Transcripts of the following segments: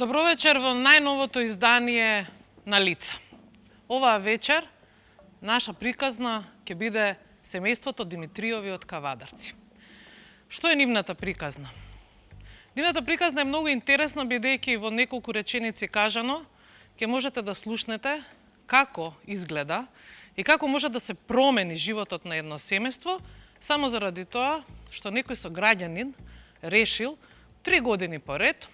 Добро вечер во најновото издание на Лица. Оваа вечер наша приказна ќе биде семејството Димитриови од Кавадарци. Што е нивната приказна? Нивната приказна е многу интересна, бидејќи во неколку реченици кажано ќе можете да слушнете како изгледа и како може да се промени животот на едно семејство само заради тоа што некој сограѓанин решил 3 години поред,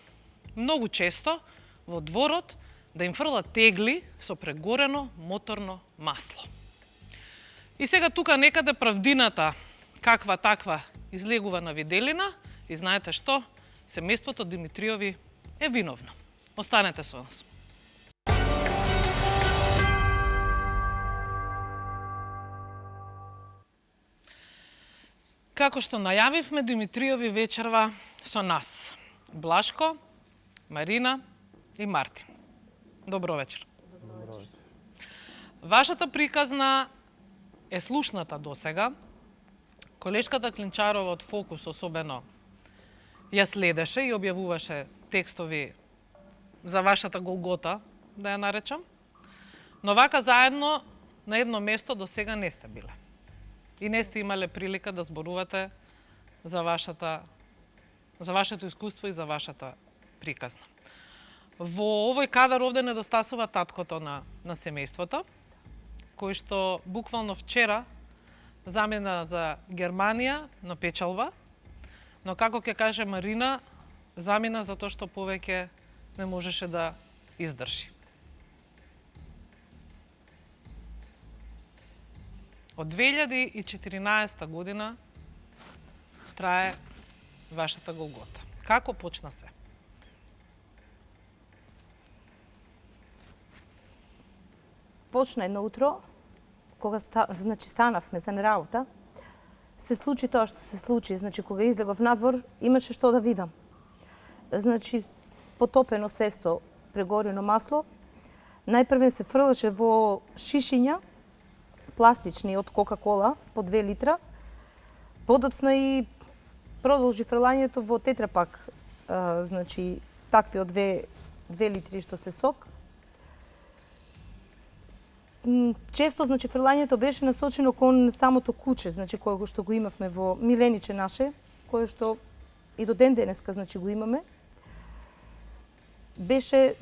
многу често во дворот да им фрла тегли со прегорено моторно масло. И сега тука некаде правдината каква таква излегува на виделина и знаете што? Семејството Димитриови е виновно. Останете со нас. Како што најавивме, Димитриови вечерва со нас. Блашко, Марина и Мартин. Добро вечер. Добро вечер. Вашата приказна е слушната досега. Колешката Клинчарова од Фокус особено ја следеше и објавуваше текстови за вашата Голгота, да ја наречам. Но вака заедно на едно место до сега не сте биле. И не сте имале прилика да зборувате за вашето искуство и за вашата приказна. Во овој кадар овде недостасува таткото на семејството, кој што буквално вчера замина за Германија на печалба, но како ќе каже Марина, замина затоа што повеќе не можеше да издржи. Од 2014 година трае вашата Голгота. Како почна се? Почна едно утро, кога станавме за работа, се случи тоа што се случи. Кога излегов надвор, имаше што да видам. Потопено сесто, прегорено масло. Најпрвен се фрлаше во шишиња, пластични од Кока-кола, по 2 литра. Подоцна и продолжи фрлањето во тетрапак, такви од 2 литри што се сок. Често, фрлањето беше насочено кон самото куче, кое што го имавме во милениче наше, кое што и до ден денеска, го имаме. Беше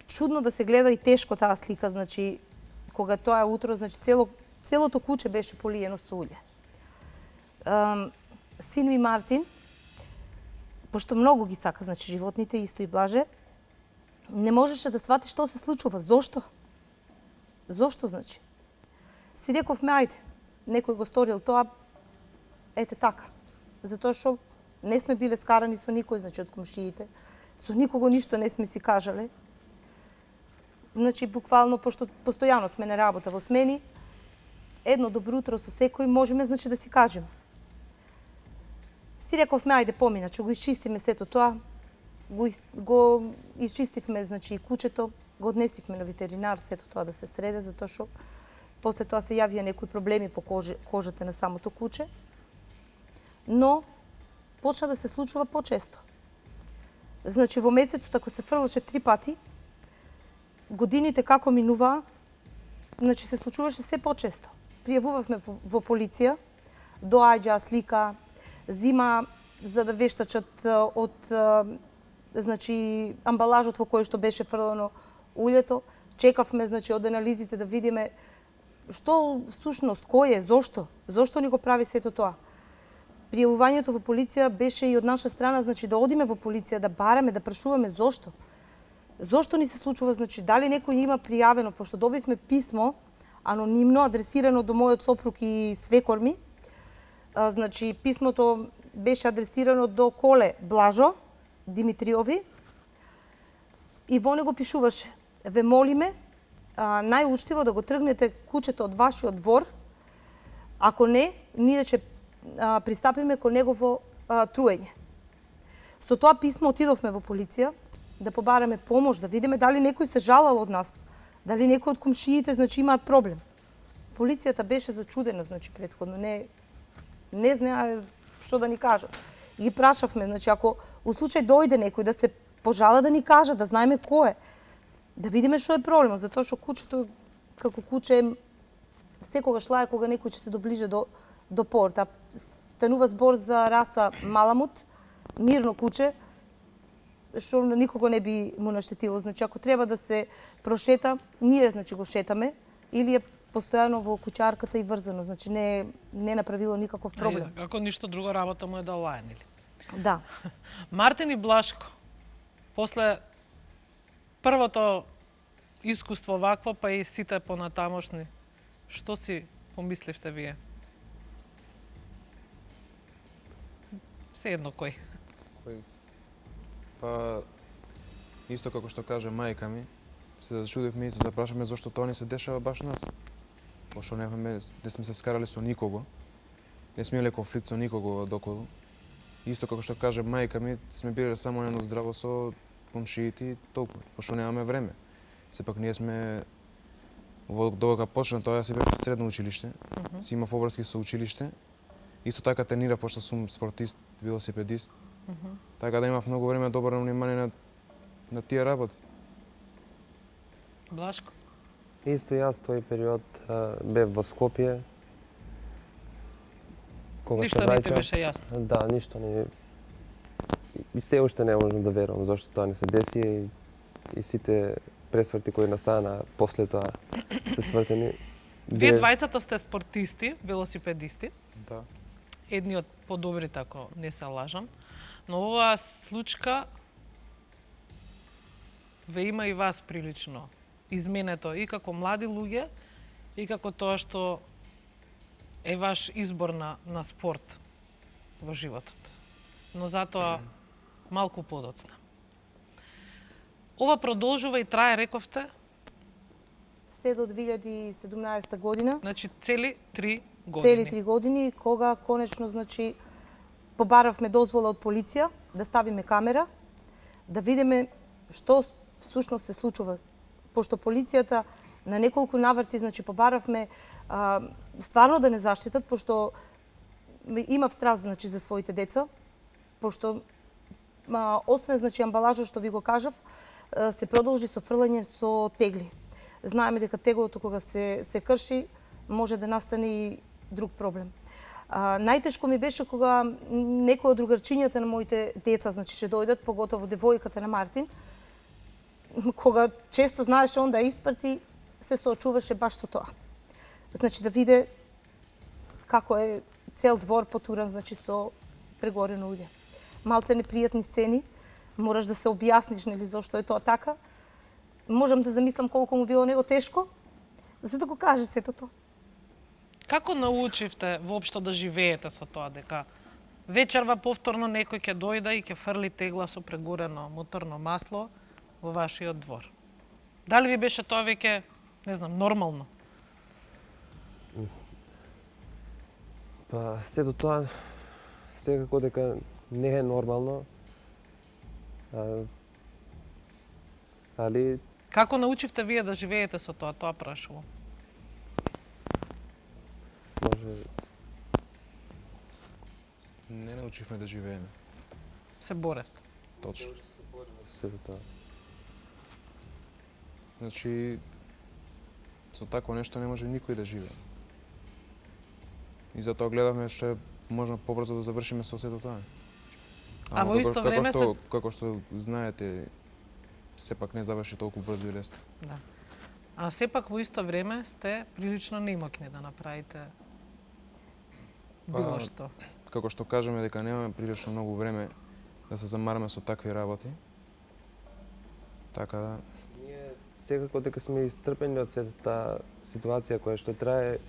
чудно да се гледа и тешко таа слика, кога тоа утро, целото куче беше полиено со улје. Син ми Мартин, пошто многу ги сака, животните, исто и Блаже, не можеше да свати што се случува. Зошто? Зошто, Си рековме, ајде, некој го сторил тоа, ете така. Затоа што не сме биле скарани со никој, од комшиите. Со никого ништо не сме си кажале. Буквално, пошто постојано сме на работа во смени, едно добро утро со секој можеме, да си кажеме. Си рековме, ајде помина, че го исчистиме сето тоа, го исчистивме, и кучето, го однесивме на ветеринар, сето тоа да се среде, затоа што после тоа се јавија некои проблеми по кожата на самото куче. Но почна да се случува почесто. Во месецот, ако се фрлаше 3 пати, годините како минуваа, се случуваше се почесто. Пријавувавме во полиција, доаѓа слика, зима за да вештачат од амбалажот во кој што беше фрлено улјето. Чекавме од анализите да видиме што всушност, кој е, зошто? Зошто ни го прави сето тоа? Пријавувањето во полиција беше и од наша страна, да одиме во полиција, да бараме, да прашуваме зошто. Зошто ни се случува, дали некој има пријавено, пошто добивме писмо анонимно адресирано до мојот сопруг и свекор ми. Писмото беше адресирано до Коле Блажо Димитриови и во него пишуваше: ве молиме најучтиво да го тргнете кучето од вашиот двор, ако не, ние ќе пристапиме кон негово труење. Со тоа писмо отидовме во полиција да побараме помош, да видиме дали некој се жалал од нас, дали некој од комшиите имаат проблем. Полицијата беше зачудена, претходно, не знае што да ни кажат. И ги прашавме, ако у случај дојде некој да се пожала да ни кажа, да знаеме кој е. Да видиме што е проблемот, затоа што кучето како куче секогаш лае кога некој ќе се доближи до порта. Станува збор за раса маламут, мирно куче, што никого не би му наштетило. Значи, ако треба да се прошета, ние значи го шетаме или е постојано во куќарката и врзано, значи не направило никаков проблем. Ако ништо друго, работа му е да лае, нели? Да. Мартин и Блашко, после првото искуство вакво, па и сите понатамошни, што си помисливте вие? Се едно кој. Па, исто како што каже мајка ми, се зачудивме и се запрашаме зошто тоа не се дешава баш нас. Пошто не сме се скарали со никого, не сме имале конфликт со никого доколу. Исто како што каже мајка ми, сме биле само едно здраво со комшиите и толку, пошто немаме време. Сепак ние сме дога почна тоа, јас си бев средно училиште, си имав обврски со училиште. Исто така тренирав, пошто сум спортист, велосипедист. Така да имав многу време да обрнам внимание на тие работи. Блашко? Исто јас тој период бев во Скопје. Ништо не ти беше јасно? Да, ништо не. И се уште не можам да верувам зашто тоа не се деси и сите пресврти кои настана после тоа се свртени. Вие двајцата сте спортисти, велосипедисти. Да. Едни од подобрите, ако не се лажам. Но оваа случка ве има и вас прилично изменето и како млади луѓе, и како тоа што е ваш избор на спорт во животот. Но затоа малку подоцна. Ова продолжува и трае, рековте? Се до 2017 година. Значи цели 3 години. Цели 3 години, кога конечно, значи, побаравме дозвола од полиција да ставиме камера, да видиме што всушност се случува. Пошто полицијата на неколку наврти, значи, побаравме стварно да не заштитат, пошто имав страх, значи, за своите деца, пошто освен, значи, амбалажа што ви го кажав, се продолжи со фрлање со тегли. Знаеме дека теглото кога се крши, може да настане и друг проблем. Најтешко ми беше кога некои од другарчињата на моите деца, значи, ќе дојдат, поготово девојката на Мартин, кога често знаеше он да испрати, се соочуваше баш со тоа. Значи, да виде како е цел двор потуран, значи, со прегорено уѓе. Малце непријатни сцени, мораш да се објасниш, нели, зошто е тоа така. Можам да замислам колку му било него тешко, за да го каже сето тоа. Како научивте воопшто да живеете со тоа, дека вечерва повторно некој ќе дојде и ќе фрли тегла со прегорено моторно масло во вашиот двор? Дали ви беше тоа веќе, не знам, нормално? Па, сето тоа секако дека не е нормално. Али Како научивте вие да живеете со тоа? Тоа прашувам. може Не научивме да живееме. Се боревте. Точно. сето тоа. Значи, со такво нешто не може никој да живее. И затоа гледаме што е можно побрзо да завршиме со сето тоа. А во исто време како што знаете, сепак не заврши толку брзо и лесно. Да. А сепак во исто време сте прилично неимакни да направите било што. Како што кажеме дека немаме прилично многу време да се замараме со такви работи. Така да, Ние секако дека сме исцрпени од сета таа ситуација која што трае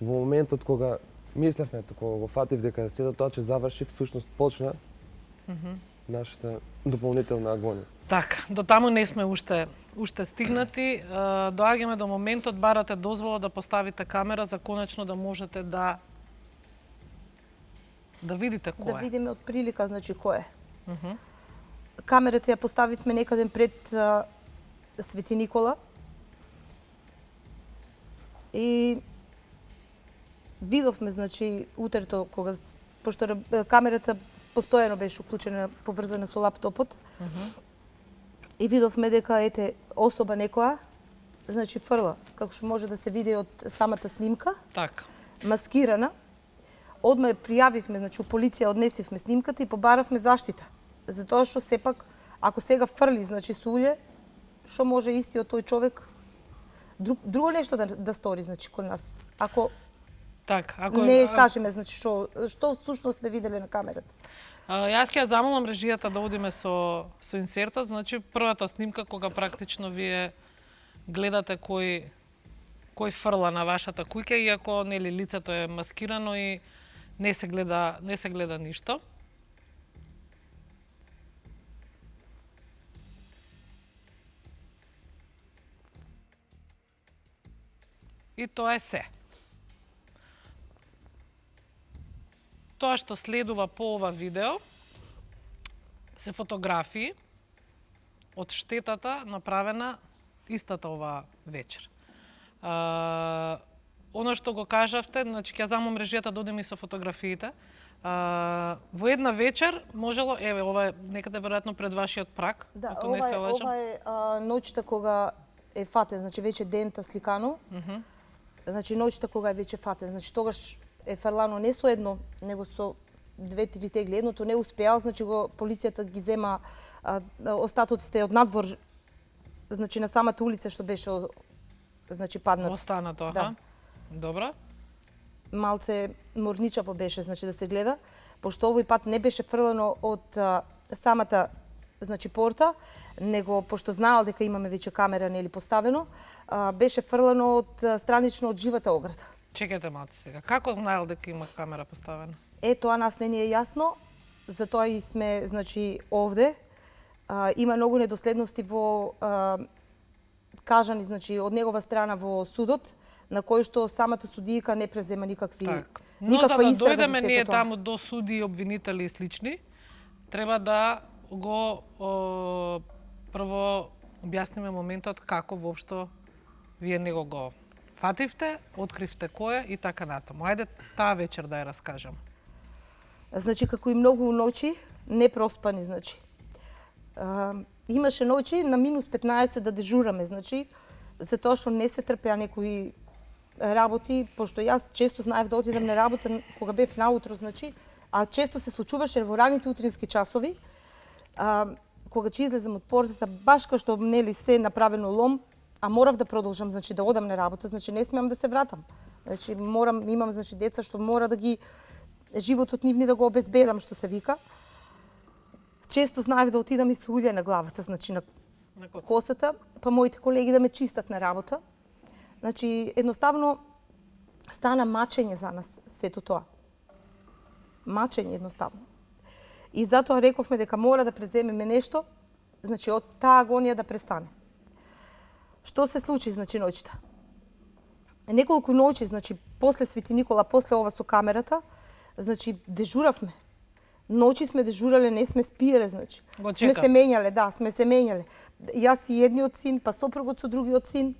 во моментот кога мислевме, кога го фатив дека сето тоа ќе заврши, всушност почна нашата дополнителна агонија. Така, до таму не сме уште стигнати. Доаѓаме до моментот, барате дозвола да поставите камера за конечно да можете да видите кој Да е. видиме од прилика, значи, кој е. Камерата ја поставивме некаде пред Свети Никола. И видовме, значи, утрето, кога, пошто камерата постојано беше уклучена, поврзана со лаптопот, и видовме дека ете особа некоја значи фрла, како што може да се види од самата снимка, Така. маскирана. Одма ја пријавивме, значи у полиција однесивме снимката и побаравме заштита. Затоа што сепак ако сега фрли значи сулје, што може истиот тој човек друго нешто да стори значи кон нас. Ако Така, ако не кажеме значи што всушност сме виделе на камерата. Јас ќе ја замолам режијата да одиме со инсертот, значи првата снимка кога практично вие гледате кој фрла на вашата куќа, иако нели лицето е маскирано и не се гледа ништо. И тоа е се. Тоа што следува по ова видео се фотографии од штетата направена истата ова вечер. Оно што го кажавте, значи ќе замолам режијата да одиме со фотографиите. Во една вечер можело, еве ова е некаде веројатно пред вашиот прак, Да, ако не се лажам. ова е ноќта кога е фатен, значи веќе дента сликано. Значи ноќта кога е веќе фатен, значи тогаш е фрлано не со едно, него со 2-3 тегли. Едното не успеал, значи го полицијата ги зема остатоците од надвор, значи на самата улица што беше значи паднат. Останато, Да. Добро. Малце морничаво беше, значи да се гледа, пошто овој пат не беше фрлано од самата значи порта, него пошто знаел дека имаме веќе камера нели поставено, беше фрлано од странично од живата ограда. Чекайте малце сега. Како знаел дека има камера поставена? Тоа нас не ни е јасно, затоа и сме значи овде. Има многу недоследности во кажани значи од негова страна во судот, на кој што самата судијка не презема никаква Но за да истрага за дојдеме ние сето тоа. таму до суди, обвинители и слични, треба да го прво објасниме моментот како воопшто вие него го фативте, откривте кој е и така натаму. Ајде таа вечер да ја раскажам. Значи како и многу ноќи не проспани значи. Имаше ноќи на минус 15 да дежураме, значи затоа што не се трпеа некои работи, пошто јас често знаев да отидам на работа кога бев наутро, значи, а често се случуваше во раните утрински часови, кога ќе излезам од портата, баш кај што нели се направено лом, а морав да продолжам, значи да одам на работа, значи не смеам да се вратам. Значи имам значи деца што мора да ги животот нивни да го обезбедам, што се вика. Често знаев да отидам и со улје на главата, значи на косата, па моите колеги да ме чистат на работа. Значи, едноставно, стана мачење за нас, сето тоа. Мачење, едноставно. И затоа рековме дека мора да преземеме нешто, значи, од таа агонија да престане. Што се случи, значи, ноќта? Неколку ноќи, значи, после Свети Никола, после ова со камерата, значи, дежуравме. Ноќи сме дежурале, не сме спиеле, значи. Сме се менјале, да, сме се менјале. Јас и едниот син, па сопругот со другиот син,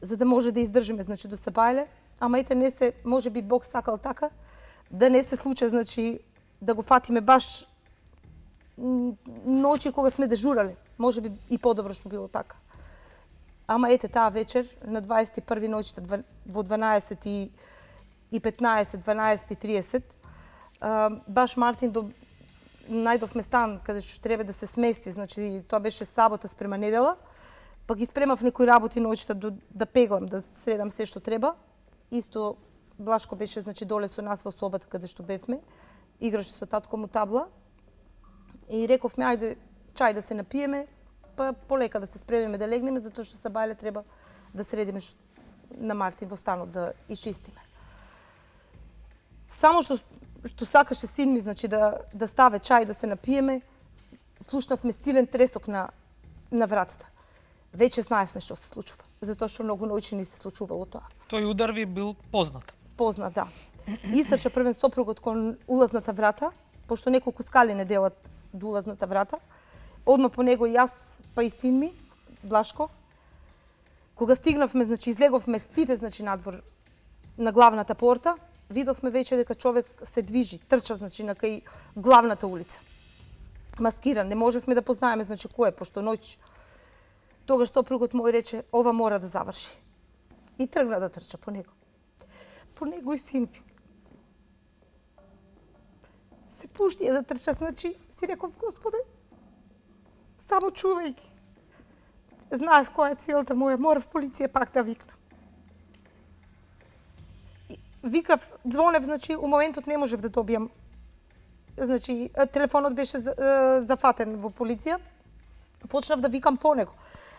за да може да издржиме, значи, до сабајле. Ама ете не се, може би Бог сакал така, да не се случи, значи, да го фатиме баш ноќи кога сме дежурале. Може би и подобро што било така. Ама ете таа вечер, на 21 ноќта, во 12:15, 12:30, баш Мартин најдовме стан каде што треба да се смести, значи тоа беше сабота спрема недела, па ги спремав некои работи ноќта да пеглам, да средам се што треба. Исто Блашко беше значи доле со нас во собата каде што бевме, играше со татко му табла. И рековме ајде чај да се напиеме, па полека да се спремиме да легнеме, затоа што сабајле треба да средиме на Мартин во станот да исчистиме. Само што сакаше син ми, значи да ставе чај да се напиеме, слушнавме силен тресок на вратата. Веќе знаевме што се случува, затоа што многу ноќи ни се случувало тоа. Тој удар ви бил познат? Познат, да. Истрча првен сопругот кон улазната врата, пошто неколку скали не делат до улазната врата. Одма по него јас, па и син ми, Блашко. Кога стигнавме, значи излеговме сите значи надвор на главната порта, видовме веќе дека човек се движи, трча значи на кај главната улица. Маскиран, не можевме да познаеме значи кој е, пошто ноќ Тогаш сопругот мој рече, ова мора да заврши. И тргна да трча по него. По него и син ми. Се пушти да трча, значи, си реков, Господе, само чувајќи. Знаев која е целта моја, морав полиција пак да викнам. Викав, звонев, значи, у моментот не можев да добијам. Значи, телефонот беше зафатен во полиција. Почнав да викам по него.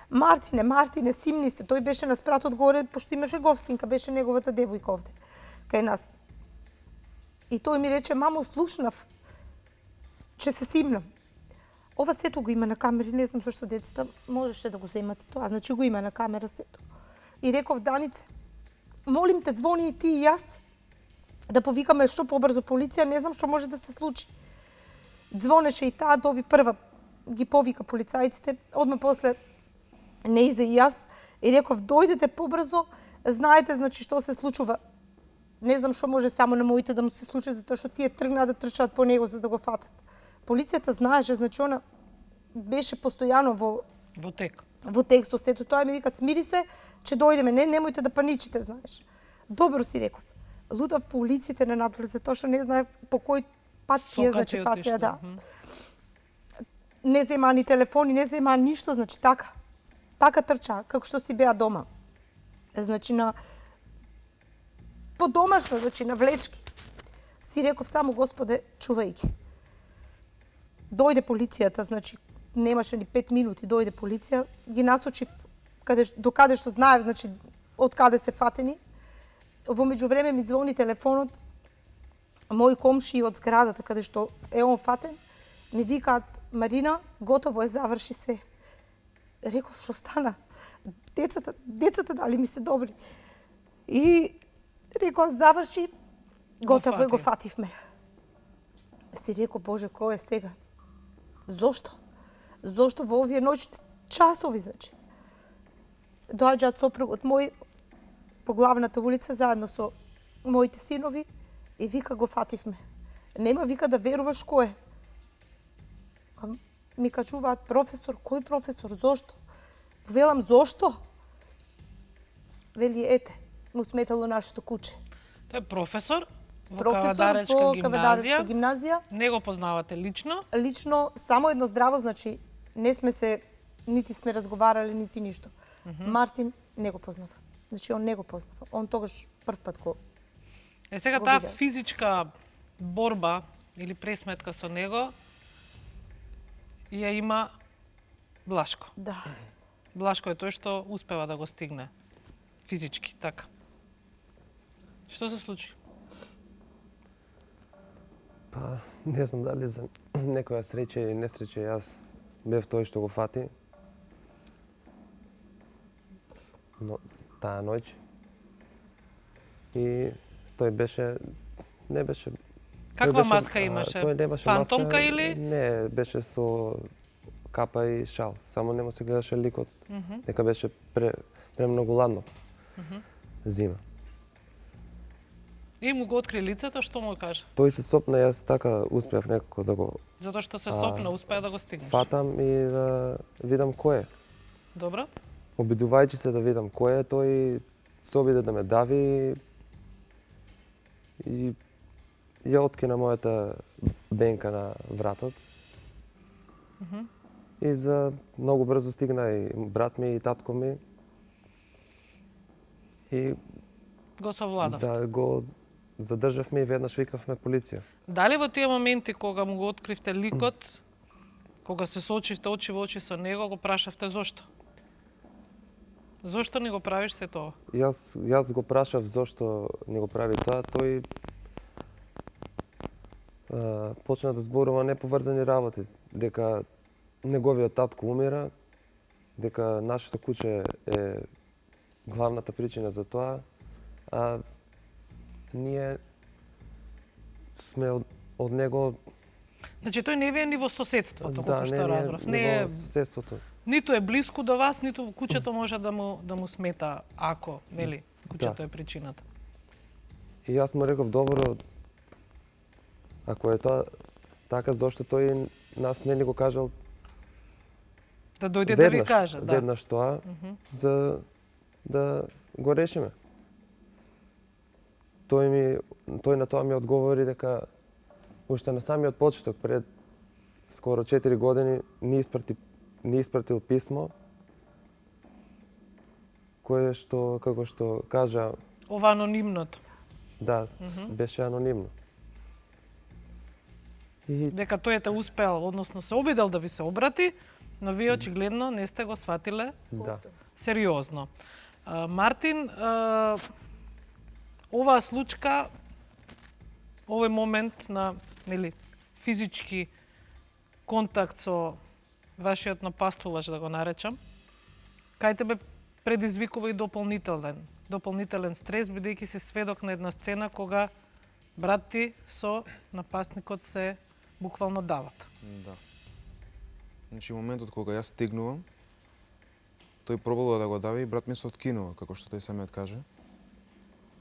Мартине, симни се. Тој беше на спратот горе, пошто имаше гостинка, беше неговата девојка овде, кај нас. И тој ми рече, мамо, слушнав, че се симнам. Ова сето го има на камери, не знам зашто децата можеше да го земат и тоа. Значи го има на камера сето. И реков, Данице, молим те, звони и ти и јас, да повикаме што побрзо полиција, не знам што може да се случи. Звонеше и таа, доби прва, ги повика полицајците, одма после Неизе и јас, и реков, дојдете побрзо, знаете, значи, што се случува. Не знам што може само на моите да му се случи, затоа што тие тргнаа да трчаат по него за да го фатат. Полицијата знаеше, значи, она беше постојано Во тек. во текстот, сето тоа ми вика, смири се, че дојдеме, немојте да паничите, знаеш. Добро си реков. Лудав по улиците на надвор, затоа што не знае по кој пат тие, значи, фатија, да. Не зема ни телефони, не зема ништо, значи, така трча, како што си беа дома. Значи, по домашно, значи, на влечки. Си реков само, Господе, чувајќи. Дојде полицијата, значи, немаше ни 5 минути, дојде полиција, ги насочив до каде што знаев, значи, од каде се фатени. Во меѓувреме ми звони телефонот, мои комши од зградата каде што е он фатен, ми викаат, Марина, готово е, заврши се. Реков, што стана? Децата дали ми се добри. И реков, заврши, готово е, го фативме. Си реков, Боже, кој е сега? Зошто? Зошто во овие ноќни часови, значи? Доаѓаат сопругот мој по главната улица заедно со моите синови и вика, го фативме. Нема, вика, да веруваш кој е. Ми кажуваат, професор, кој професор, зошто? Велам, зошто? Вели, ете, му сметало нашето куче. Тој е професор во Кавадаречка Кавадаречка гимназија. Не го познавате лично? Лично, само едно здраво, значи, не сме се, нити сме разговарали, нити ништо. Мартин не го познава. Значи, он не го познава. Он тогаш прв пат го... Сега го таа видел. физичка борба или пресметка со него ја има Блашко. Да. Блашко е тој што успева да го стигне физички, така. Што се случи? Па, не знам дали за некоја среќа или несреќа јас бев тој што го фати. Но таа ноќ. И тој не беше... Каква маска имаше? Тој немаше Фантомка маска, или? Не, беше со капа и шал. Само нема се гледаше ликот. Нека беше премногу ладно. Зима. И му го откри лицето, што му кажа? Тој се сопна, јас така успеав некако да го Затоа што се сопна, успеа да го стигнеш. фатам и да видам кој е. Добро? Обидувајќи се да видам кој е, тој се обиде да ме дави и ја откина мојата бенка на вратот. И за многу брзо стигна и брат ми и татко ми. И Го совладавте. да го задржавме и веднаш викавме полиција. Дали во тие моменти кога му го откривте ликот, кога се соочивте очи во очи со него, го прашавте зошто? Зошто не го правиш се тоа? Јас го прашав зошто не го прави тоа, тој почна да зборува неповрзани работи, дека неговиот татко умира, дека нашето куче е главната причина за тоа, а ние сме од него... Значи тој не ви е ни во соседството, Да, колку што разбрав. Не е, во соседството. ниту е блиску до вас, ниту кучето може да му смета ако, нели, кучето е причината. И јас му реков, добро, ако е тоа така, зошто тој нас не ни го кажал Да дојде да ви каже, да. Веднаш тоа, за да го решиме. Тој на тоа ми одговори дека уште на самиот почеток, пред скоро 4 години, ни испратил писмо кое што, како што кажа, Ова анонимното. да, беше анонимно. И Дека тој те успеал, односно се обидел да ви се обрати, но вие очигледно не сте го сватиле да, сериозно. Мартин, оваа случка, овој момент на физички контакт со вашиот напаствувач, да го наречам, кај тебе предизвикува и дополнителен стрес, бидејќи си сведок на една сцена кога брат ти со напасникот се буквално дават. Да. Значи, моментот кога јас стигнувам, тој пробува да го дави и брат ми се откинува, како што тој самиот каже.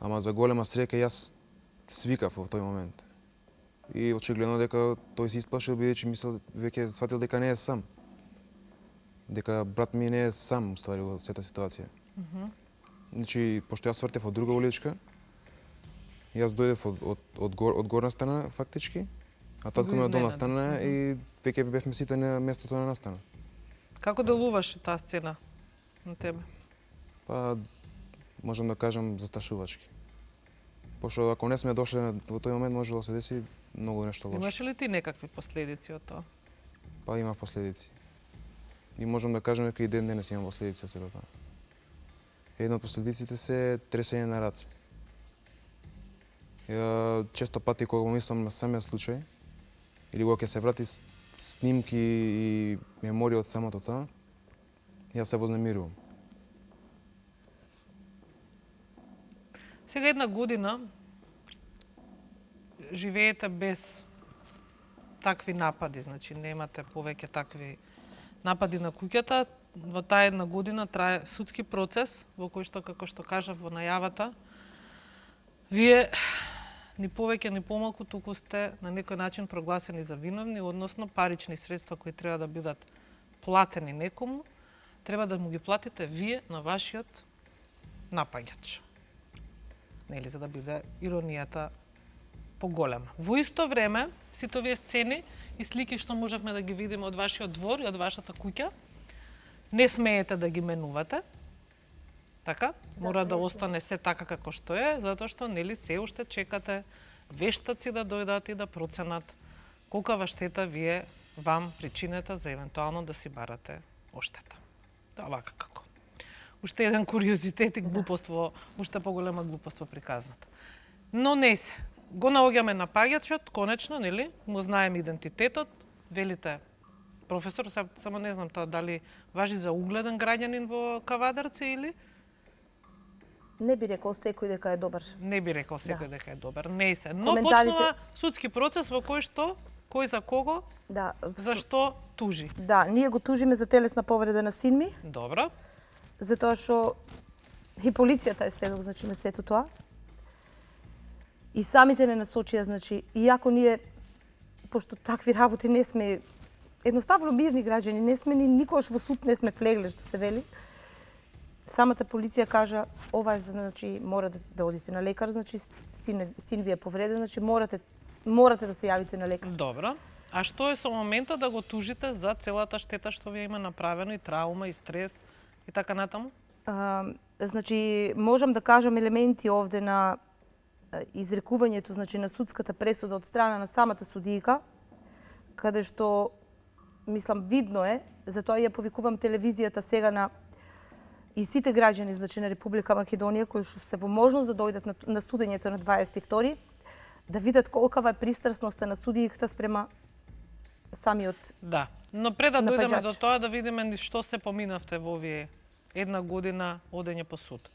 Ама за голема среќа јас свикав во тој момент. И очигледно дека тој се исплашил, бидејќи мислел, веќе сватил дека не е сам. Дека брат ми не е сам, уствари, во сета ситуација. Значи, пошто јас свртев од друга уличка, јас дојдев од горна стана, фактички, а татко ми од долна стана и веќе бевме сите на местото на настана. Како делуваше таа сцена на тебе? Па, можам да кажам, засташувачки. Пошто ако не сме дошли во тој момент, можело да се деси многу нешто лошо. Имаше ли ти некакви последици од тоа? Па има последици. И можам да кажам дека и ден денес имам последици од сето тоа. Една од последиците се тресење на раце. Често пати кога мислам на самиот случај, или кога ќе се врати снимки и меморија од самото тоа, јас се вознемирувам. Сега една година живеете без такви напади, значи немате повеќе такви напади на куќата. Во таа една година трае судски процес во кој што, како што кажав во најавата, вие ни повеќе ни помалку туку сте на некој начин прогласени за виновни, односно парични средства кои треба да бидат платени некому, треба да му ги платите вие на вашиот напаѓач. Нели, за да биде иронијата поголема. Во исто време, сите овие сцени и слики што можевме да ги видиме од вашиот двор и од вашата куќа, не смеете да ги менувате. Така? Мора да остане се така како што е, затоа што нели се уште чекате вештаци да дојдат и да проценат колкава штета вие вам причинете за евентуално да си барате оштета. Да, вака како. Уште еден куриозитет и глупост во, уште поголема глупост во приказната. Но не се. Го наоѓаме напаѓачот, конечно, нели? Му знаеме идентитетот, велите професор, само не знам тоа дали важи за угледен граѓанин во Кавадарци или? Не би рекол секој дека е добар. Не би рекол секој дека е добар. Не се. Но Коментарите- почнува судски процес во кој што, кој за кого, Да, зашто тужи. да, ние го тужиме за телесна повреда на син ми, Добро. затоа што и полицијата е следок, значи, на сето тоа. И самите не насочија, значи, иако ние, пошто такви работи не сме, едноставно мирни граѓани, не сме ни никош во суд не сме влегле, што се вели. Самата полиција кажа, ова е, значи, мора да одите на лекар, значи, син ви е повреден, значи, морате да се јавите на лекар. Добро. А што е со моментот да го тужите за целата штета што ви има направено и траума, и стрес, и така натаму? Значи, можам да кажам елементи овде на изрекувањето, значи, на судската пресуда од страна на самата судијка, каде што, мислам, видно е, затоа ја повикувам телевизијата сега на и сите граѓани, значи, на Република Македонија, кои што се во можност да дојдат на судењето на 22, да видат колкава е пристрасноста на судијката спрема самиот. Да. Но пред да дојдеме Напаѓач. до тоа, да видиме што се поминавте во овие една година одење по суд.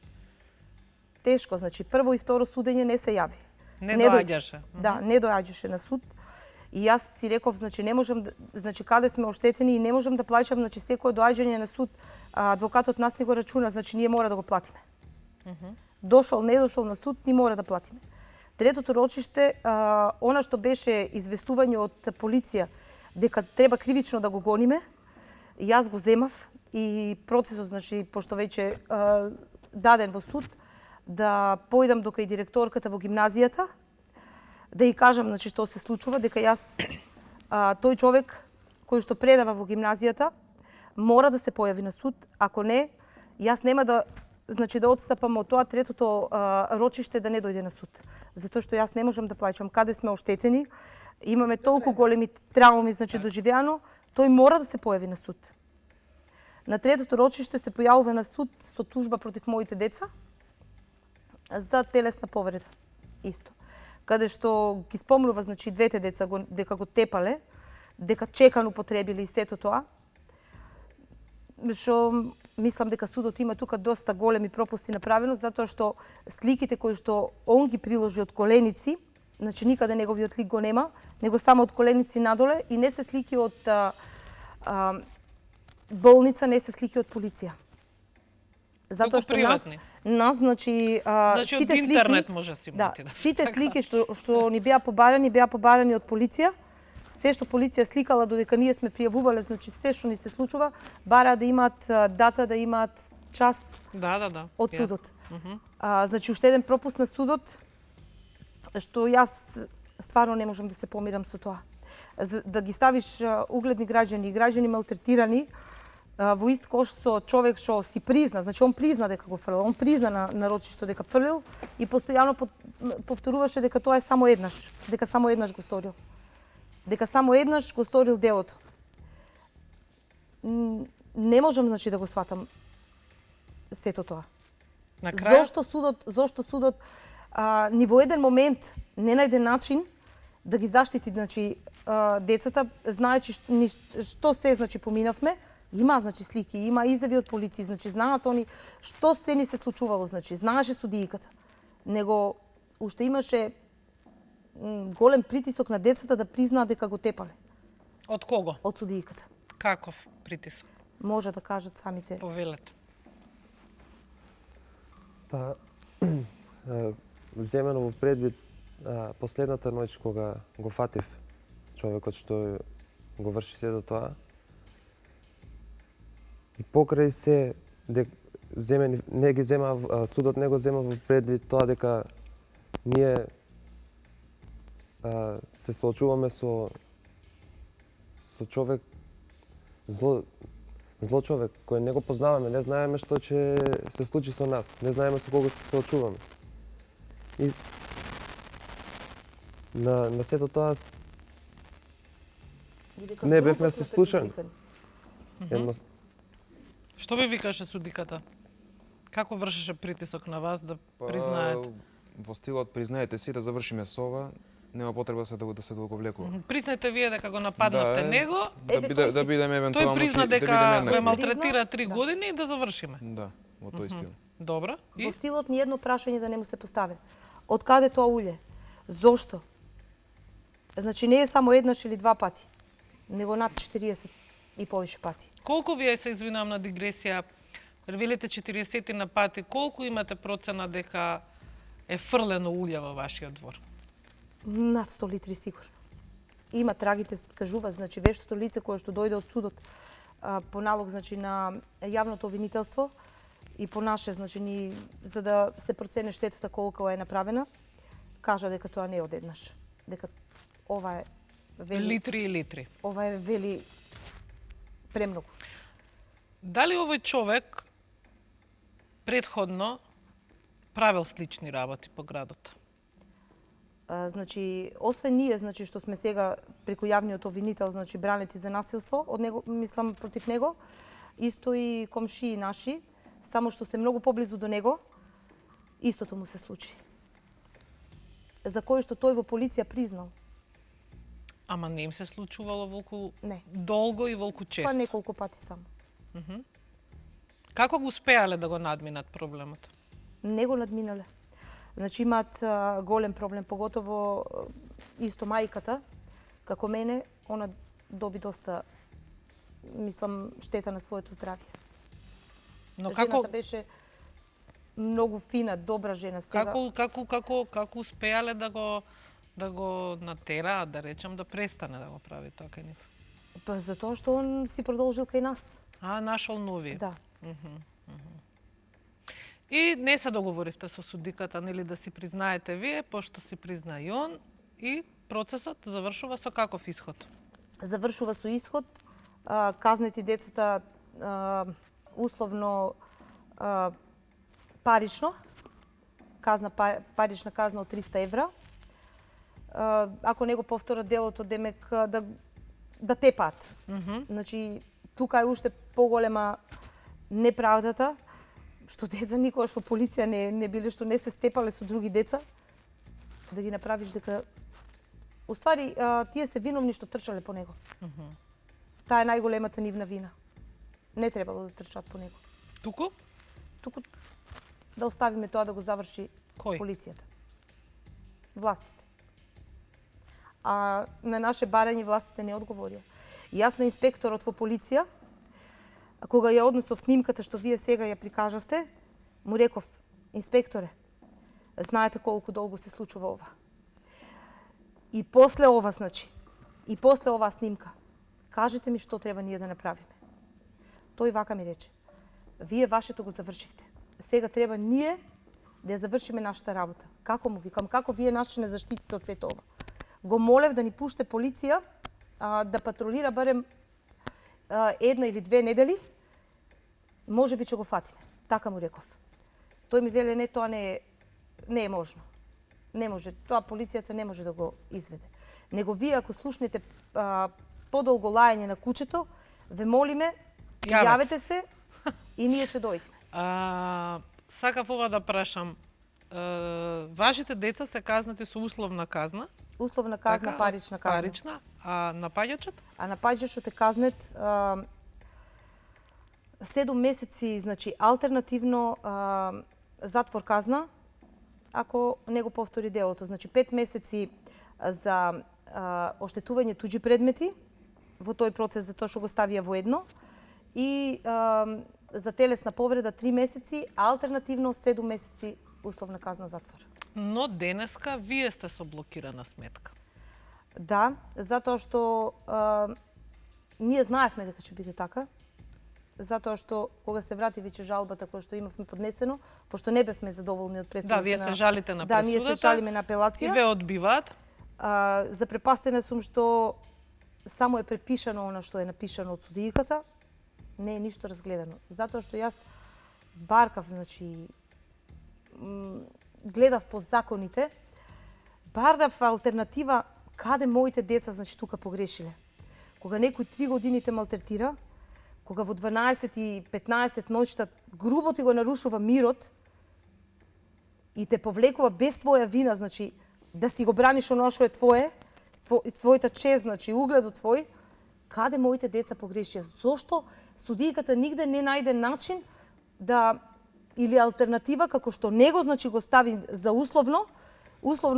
Тешко, значи, прво и второ судење не се јави. Не дојде. доаѓаше. Да, не доаѓаше на суд. И јас си реков, значи, не можам, значи, каде сме оштетени и не можам да плаќам, значи, секое доаѓање на суд, адвокатот нас не го рачуна, значи, ние мора да го платиме. Дошол, не дошол на суд, ни мора да платиме. Третото рочиште, она што беше известување од полиција, дека треба кривично да го гониме, Јас го земав и процесот, значи, пошто веќе даден во суд, да појдам дока и директорката во гимназијата, да ја кажам, значи, што се случува, дека јас, тој човек кој што предава во гимназијата, мора да се појави на суд, ако не, јас нема да, значи, да отстапам од тоа третото рочиште да не дојде на суд. Затоа што јас не можам да плаќам. Каде сме оштетени, имаме толку големи трауми, значи, доживеано, тој мора да се појави на суд. На третото рочиште се појавува на суд со тужба против моите деца за телесна повреда. Исто. Каде што ги спомнува, значи, двете деца дека го тепале, дека чекано употребили и сето тоа, што мислам дека судот има тука доста големи пропусти направено, затоа што сликите кои што он ги приложи од коленици, значи никаде неговиот лик го нема, него само од коленици надоле, и не се слики од болница, не се слики од полиција. Затоа што нас, значи, значи од интернет може си да, да сите слики што ни беа побарани од полиција. Се што полиција сликала додека ние сме пријавувале, значи се што ни се случува, бара да имаат дата, да имаат час од судот. Значи уште еден пропуст на судот, што јас стварно не можам да се помирам со тоа. Да ги ставиш угледни граѓани и граѓани малтретирани во ист кош со човек што си призна, значи он призна дека го фрлил, он призна на рочишто дека фрлил и постојано повторуваше дека тоа е само еднаш, дека само еднаш го сторил. Дека само еднаш го сторил делото. Не можам, значи, да го сватам сето тоа. На крај? Зошто судот ни во еден момент не најде начин да ги заштити, значи, децата, знаечи што се, значи, поминавме, има, значи, слики, има изјави од полиција, значи, знаат они што се ни се случувало, значи, знаеше судијката. Него уште имаше голем притисок на децата да признаат дека го тепале. Од кого? Од судијката. Каков притисок? Може да кажат самите. Повелете. Па, земено во предвид последната ноќ кога го фатив човекот што го врши сето тоа, и покрај се не ги зема, судот не го зема во предвид тоа дека ние се соочуваме со човек, зло човек, кој не го познаваме, не знаеме што ќе се случи со нас, не знаеме со кого се соочуваме. И на сето тоа не бевме се слушани. Што ви викаше судиката? Како вршеше притисок на вас да признаете? Во стилот признаете си да завршиме со ова, нема потреба да се долговлекува. Признајте вие дека го нападнавте него, да бидеме евентуално тој призна дека ме еднакви. малтретира 3 години и да завршиме. Да, во тој стил. Добро. Во стилот ни едно прашање да не му се постави. Од каде тоа улје? Зошто? Значи не е само еднаш или два пати, него над 40 и повише пати. Колку вие, се извинам на дигресија, велите 40 на пати, колку имате процена дека е фрлено улје во вашиот двор? Над 100 литри сигурно. Има трагите, кажува, значи вештото лице кое што дојде од судот по налог, значи, на јавното обвинителство и по наше, значи, ни, за да се процене штетата колку е направена, кажа дека тоа не е одеднаш. Дека ова е вели... Литри и литри. Ова е вели премногу. Дали овој човек претходно правил слични работи по градот? Значи, освен ние, значи, што сме сега преку јавниот обвинител, значи, бранети за насилство, од него, мислам, против него, исто и комшии наши, само што се многу поблизу до него, истото му се случи. За кој што тој во полиција признал. Ама не им се случувало волку Не. долго и волку често? Па неколку пати само. Како го успеале да го надминат проблемот? Не го надминале. Значи имаат голем проблем, поготово исто мајката, како мене, она доби доста, мислам, штета на своето здравје. Но Жената беше многу фина, добра жена. Како успеале да го натераат, да речем, да престане да го прави тоа кај нив? Па затоа што он си продолжил кај нас. А, нашол нови. Да. И не се договоривте со судиката, нели, да си признаете вие, пошто си призна и он, и процесот завршува со каков исход? Завршува со исход, казнети децата условно парично, парична казна од 300 евра. Ако не го повторат делото, демек да тепаат. Значи, тука е уште поголема неправдата, што деца никогаш во полиција не биле, што не се степале со други деца, да ги направиш дека уствари тие се виновни што трчале по него. Таа е најголемата нивна вина. Не требало да трчат по него. Туку? Туку да оставиме тоа да го заврши Кој? полицијата. Властите. А на наше барање властите не одговорија. Јас на инспекторот во полиција, кога ја однесов снимката што вие сега ја прикажавте, му реков: инспекторе, знаете колку долго се случува ова. И после ова, значи, и после оваа снимка, кажете ми што треба ние да направиме. Тој вака ми рече: вие вашето го завршивте. Сега треба ние да ја завршиме нашата работа. Како му викам, како вие нас ще не заштитите од сето ова? Го молев да ни пуште полиција да патрулира барем една или две недели, може би ќе го фатиме. Така му реков. Тој ми веле: не, тоа не е можно. Не може, тоа полицијата не може да го изведе. Него вие ако слушнете подолго лајање на кучето, ве молиме, јавете се и ние ќе дојдеме. Сакав ова да прашам. Вашите деца се казнати со условна казна? Условна казна, парична казна. Парична, а напаѓачот? А напаѓачот е казнет 7 месеци, значи алтернативно затвор казна, ако не го повтори делото. Значи 5 месеци за оштетување туѓи предмети во тој процес за тоа што го ставија во едно, и за телесна повреда 3 месеци, а алтернативно 7 месеци условна казна затвор. Но денеска вие сте со блокирана сметка. Да, затоа што ние знаевме дека ќе биде така. Затоа што кога се врати веќе жалбата која што имавме поднесено, пошто не бевме задоволни од пресудата. Да, вие се жалите на пресудата. Да, ние се жалиме на апелација. И ве одбиваат. Запрепастена сум што само е препишано она што е напишано од судијката, не е ништо разгледано. Затоа што јас баркав, значи гледав по законите, барав алтернатива каде моите деца, значи тука погрешиле. Кога некој 3 години те малтретира, кога во 12 и 15 ноќта грубо ти го нарушува мирот и те повлекува без твоја вина, значи да си го браниш оно што е твое, својата чест, значи угледот свој, каде моите деца погрешија? Зошто судијката нигде не најде начин да или алтернатива како што него, значи го стави за условно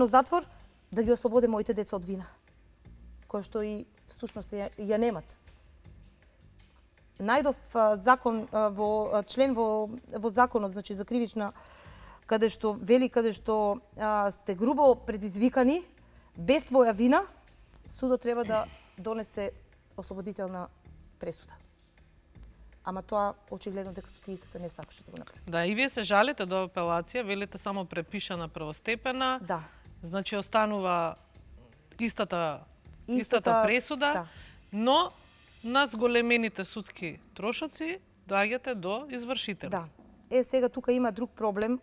затвор, да ги ослободе моите деца од вина, која што и всушност ја немат. Најдов закон во член во законот, значи за кривична, каде што вели каде што сте грубо предизвикани без своја вина, судот треба да донесе ослободителна пресуда. Ама тоа очигледно дека судијката не сакаше да го направи. Да, и вие се жалите до апелација, велите само препишана првостепена. Да. Значи останува истата пресуда, да. Но на зголемените судски трошоци доаѓате до извршител. Да. Сега тука има друг проблем,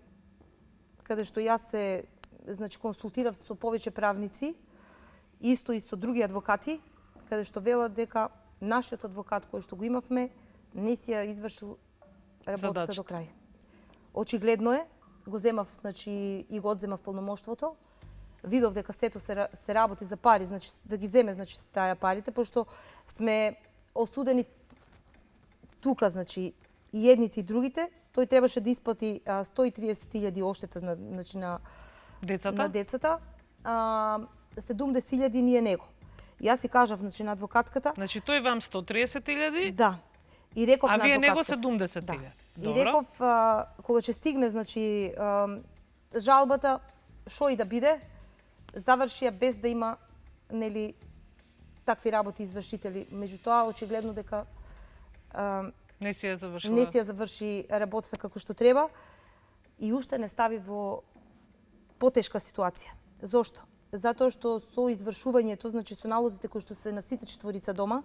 каде што јас се консултирав со повеќе правници, исто и со други адвокати, каде што велат дека нашиот адвокат кој што го имавме не си ја извршил работата до крај. Очигледно е, го земав, значи и го одземав полномоштвото. Видов дека сето се работи за пари, значи да ги земе, значи таа парите, пошто сме осудени тука, значи и едните и другите. Тој требаше да исплати 130.000 оштета значи на децата. 70.000 ние него. Јас си кажав, значи, на адвокатката. Значи тој вам 130.000? Да. И реков на адвокатката. А вие него 70.000? Да. И реков, кога ќе стигне, значи, жалбата, шо и да биде, заврши ја без да има, нели, такви работи извршители. Меѓутоа, очигледно дека Не си ја завршила. не си ја заврши работата како што треба и уште не стави во потешка ситуација. Зошто? Затоа што со извршувањето, значи со налозите кои што се на сите четворица дома,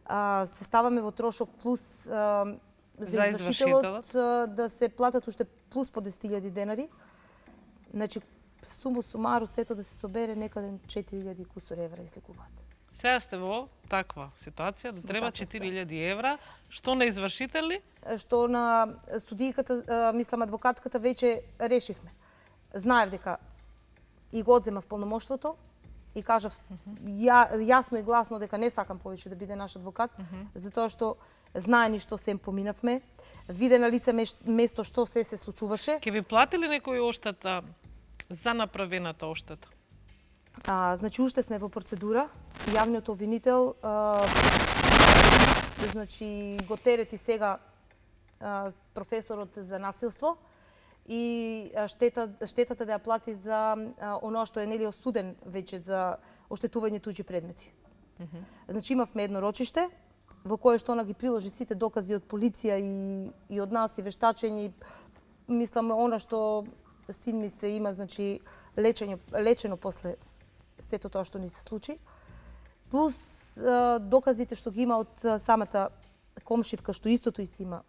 се ставаме во трошок плюс за извршителот да се платат уште плюс по 10.000 денари. Значи, сумо сумаро сето да се собере некаде 4.000 кусур евра изликуваат. Сега сте во таква ситуација да треба таква 4.000 евра, што на извршители? Што на судијката, мислам адвокатката, веќе решивме. Знаев дека и го одземав полномоштвото и кажав јасно и гласно дека не сакам повеќе да биде наш адвокат, затоа што знае ни што се поминавме, виде на лице место што се случуваше. Ке ви платили некој оштета за направената оштета? Значи, уште сме во процедура. Јавниот обвинител значи, го терети сега професорот за насилство и штетата да ја плати за оно што е нели осуден веќе за оштетување туѓи предмети. Значи, имавме едно рочиште во кое што она ги приложи сите докази од полиција и од нас и вештачење. Мислам, она што син ми се има, значи, лечено после сето тоа што ни се случи. Плюс доказите што ги има од самата комшивка, што истото и се има.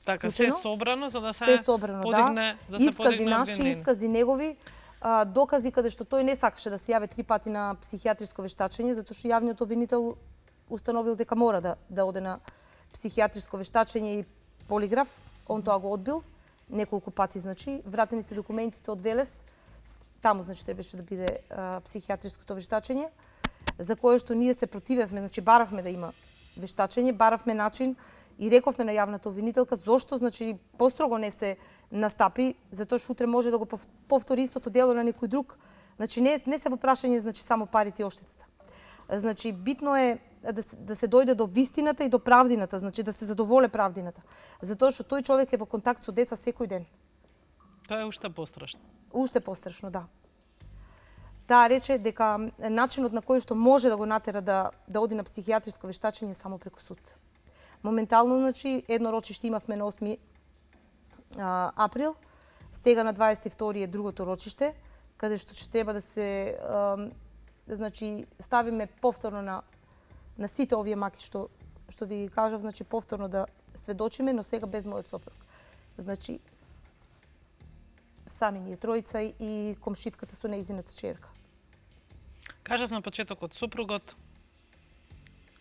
Така, случено. се собрано за да се Собрано, подигне, да. се Искази подигне наши, обвинение. искази негови, докази каде што тој не сакаше да се јави 3 пати на психијатриско вештачење, затоа што јавниот обвинител установил дека мора да оде на психијатриско вештачење и полиграф. Он тоа го одбил неколку пати, значи. Вратени се документите од Велес. Таму, значи, требаше да биде психијатриското вештачење, за кое што ние се противевме, значи, баравме да има вештачење, баравме начин и рековме на јавната обвинителка зошто, значи, построго не се настапи, затоа што утре може да го повтори истото дело на некој друг. Значи, не се во прашање, значи, само парите и оштетата. Значи, битно е да се дојде до вистината и до правдината, значи да се задоволе правдината. Затоа што тој човек е во контакт со деца секој ден. Тоа е уште пострашно. Уште пострашно, да. Таа рече дека начинот на кој што може да го натера да оди на психијатриско вештачење е само преку суд. Моментално, значи, едно рочиште имавме на 8 април, сега на 22 е другото рочиште, каде што ќе треба да се значи, ставиме повторно на сите овие маки што ви кажав, значи повторно да сведочиме, но сега без мојот сопруг. Значи, сами ние тројца и комшивката со нејзината ќерка. Кажав на почетокот, сопругот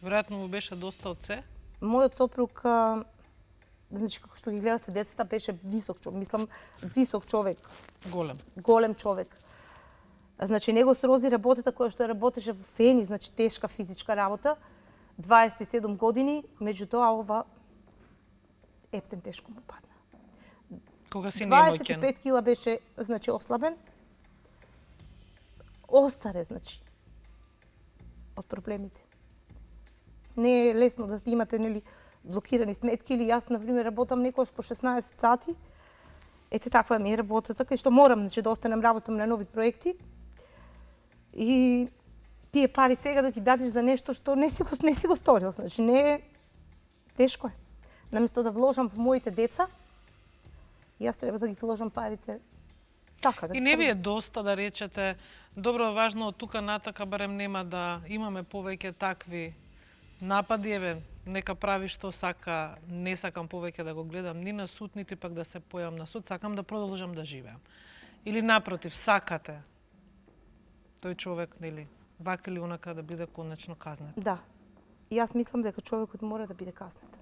веројатно му беше доста од се. Мојот сопруг, значи како што ги гледате децата, беше висок човек, мислам висок човек, голем човек. Значи него срози работата која што работеше во Фени, значи тешка физичка работа, 27 години, меѓутоа ова ептен тешко му падна. Кога си немоќен. 25 кила беше, значи, ослабен. Остаре, значи, од проблемите. Не е лесно да имате, нели, блокирани сметки или јас, например, работам некојаш по 16 сати. Ете, таква ми е работата, кај што морам, значи, да останем работам на нови проекти. И тие пари сега да ги дадеш за нешто што не си го сторил, значи, не е тешко е. Наместо да вложам во моите деца, јас треба да ги вложам парите така. И не ви е доста да речете, добро, важно од тука натака барем нема да имаме повеќе такви напади, еве, нека прави што сака, не сакам повеќе да го гледам ни на суд, нити пак да се појавам на суд, сакам да продолжам да живеам. Или напротив, сакате тој човек, нели, вака или онака да биде конечно казнет. Да. И јас мислам дека човекот мора да биде казнет.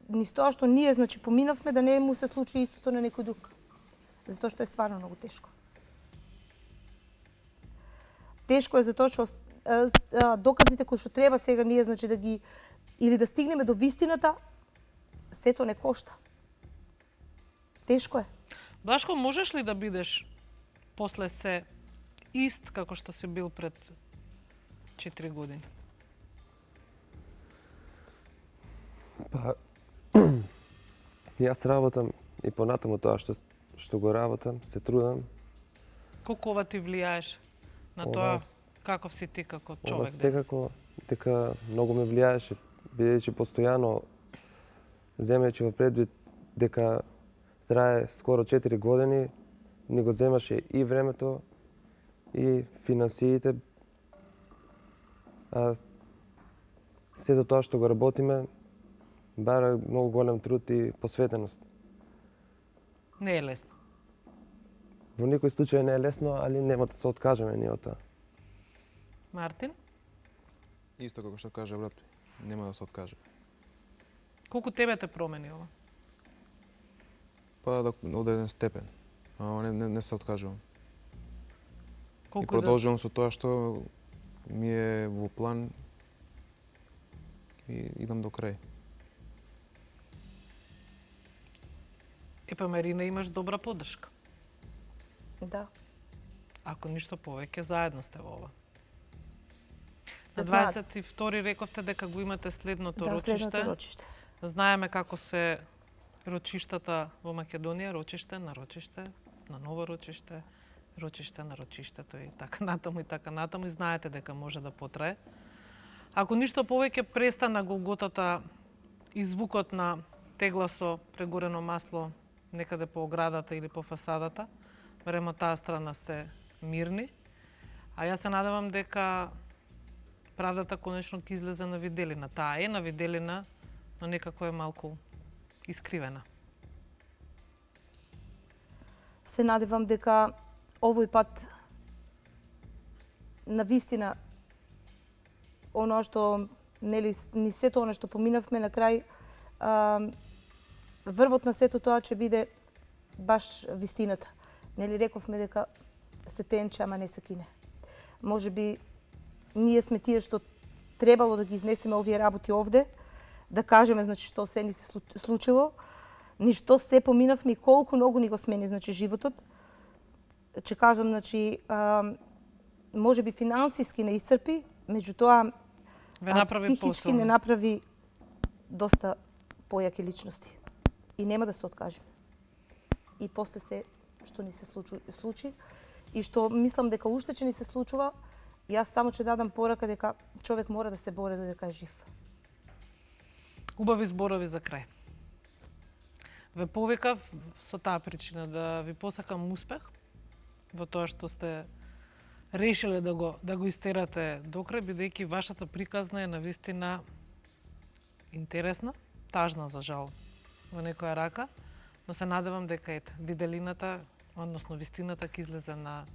Низ тоа што ние, значи, поминавме да не му се случи истото на некој друг. Затоа што е стварно многу тешко. Тешко е затоа што доказите кои што треба сега ние, значи, да ги или да стигнеме до вистината, сето не кошта. Тешко е. Блашко, можеш ли да бидеш после се ист како што си бил пред 4 години? Па, јас работам и понатаму тоа што го работам, се трудам. Колку ова ти влијаеш на тоа Каков си ти како Ова човек денес? секако дека многу ме влијаеше, бидејќи постојано земејќи во предвид дека трае скоро 4 години, ни го земаше и времето и финансиите, а сето тоа што го работиме бара многу голем труд и посветеност. Не е лесно. Во никој случај не е лесно, али нема да се откажеме ние од тоа. Мартин, Исто како што кажа брат, нема да се откаже. колку тебе те промени ова? Па до одреден степен. Ама не се откажувам. И Колку продолжувам со тоа што ми е во план и идам до крај. Епа Марина, имаш добра поддршка. Да. Ако ништо повеќе, заедно сте во ова. На Знаат. 22 рековте дека го имате следното Да, рочиште. следното рочиште. Знаеме како се рочиштата во Македонија, рочиште на рочиште, на ново рочиште, рочиште на рочиштето и така натаму и така натаму и знаете дека може да потрае. Ако ништо повеќе, престана голготата и звукот на тегла со прегорено масло некаде по оградата или по фасадата. Веројатно таа страна сте мирни. А јас се надевам дека правдата конечно ќе излезе на виделина. Таа е на виделина, но некако е малку искривена. Се надевам дека овој пат на вистина оно што нели ни сето оно што поминавме на крај, врвот на сето тоа ќе биде баш вистината. Нели рековме дека се тенче, ама не се кине. Може би ние сме тие што требало да ги изнесеме овие работи овде, да кажеме значи што се ни се случило, ни што се поминавме и колку многу ни го смени значи животот. Ќе кажам значи може би финансиски не исцрпи, меѓутоа Ве направи психички не посилни. направи доста појаки личности. И нема да се откажеме. И после се што ни се случи и што мислам дека уште ќе ни се случува, јас само ќе дадам порака дека човек мора да се бори додека е жив. Убави зборови за крај. Ве повикав со таа причина да ви посакам успех во тоа што сте решиле да го истерате докрај, бидејќи вашата приказна е навистина интересна, тажна за жал во некоја рака, но се надевам дека ете виделината, односно вистината ќе излезе на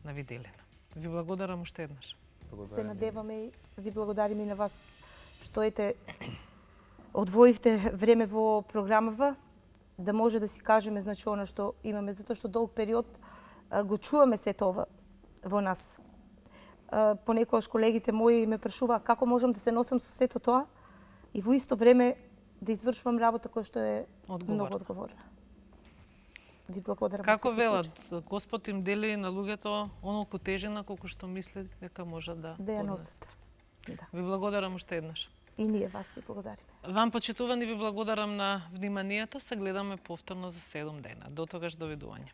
виделина. Ви благодарам уште еднаш. Се надеваме и ви благодарим и на вас што ете одвоивте време во програмава да може да си кажеме значи она што имаме, затоа што долг период го чуваме сето ова во нас. Понекогаш колегите мои ме прашуваа како можам да се носам со сето тоа и во исто време да извршувам работа која што е многу одговорна. Ви благодарам. Како велат, Господ им дели на луѓето онолку тежина колку што мисли дека може да ја поднесат. носат. Да. Ви благодарам уште еднаш. И ние вас ви благодариме. Вам почитувани ви благодарам на вниманието. Се гледаме повторно за 7 дена. До тогаш довидување.